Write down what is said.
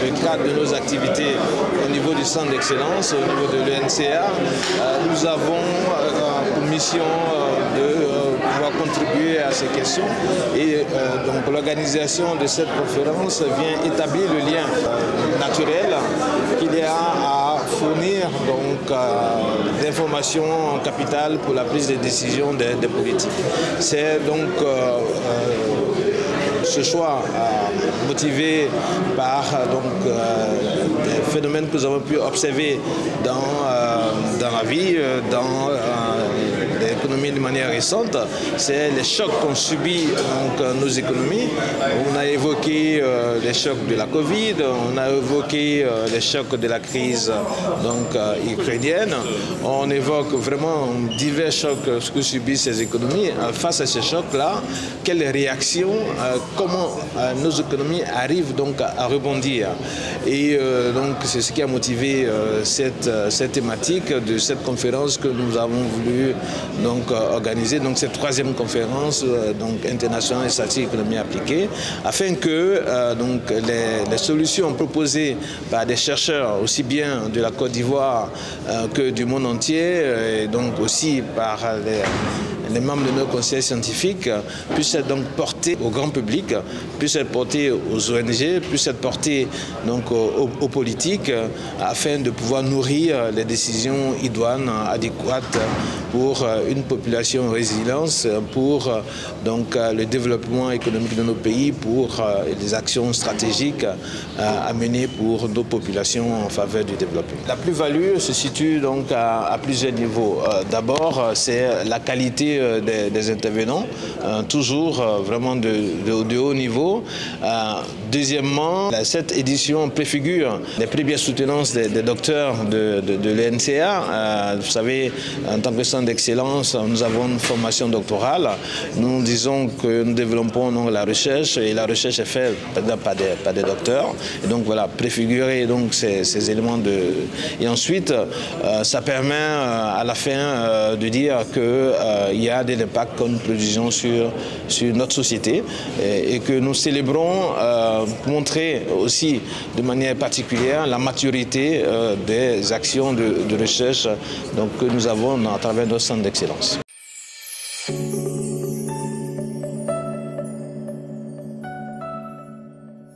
le cadre de nos activités au niveau du centre d'excellence, au niveau de l'ENCA, nous avons pour mission de pouvoir contribuer à ces questions. Et donc l'organisation de cette conférence vient établir le lien naturel qu'il y a à fournir d'informations capitales pour la prise de décision des politiques. C'est donc ce choix motivé par des phénomènes que nous avons pu observer dans la vie, dans l'économie de manière récente, c'est les chocs qu'ont subis nos économies. On a évoqué les chocs de la Covid, on a évoqué les chocs de la crise ukrainienne. On évoque vraiment divers chocs que subissent ces économies. Face à ces chocs-là, quelles réactions, comment nos économies arrivent donc à rebondir. Et donc c'est ce qui a motivé cette thématique de cette conférence que nous avons voulu organiser, donc cette troisième conférence internationale de statistique économie appliquée, afin que les solutions proposées par des chercheurs aussi bien de la Côte d'Ivoire que du monde entier, et donc aussi par les membres de nos conseils scientifiques puissent être donc portés au grand public, puissent être portés aux ONG, puissent être portés donc aux politiques, afin de pouvoir nourrir les décisions idoines, adéquates pour une population résiliente, pour donc le développement économique de nos pays, pour les actions stratégiques à mener pour nos populations en faveur du développement. La plus-value se situe donc à plusieurs niveaux. D'abord, c'est la qualité des intervenants, toujours vraiment de haut niveau. Deuxièmement, cette édition préfigure les premières soutenances des docteurs de l'ENCA. Vous savez, en tant que centre d'excellence, nous avons une formation doctorale. Nous disons que nous développons la recherche, et la recherche est faite par des docteurs. Et donc voilà, préfigurer donc ces éléments Et ensuite, ça permet à la fin de dire qu'il y a des impacts que nous produisons sur notre société et que nous célébrons pour montrer aussi de manière particulière la maturité des actions de recherche que nous avons à travers nos centres d'excellence.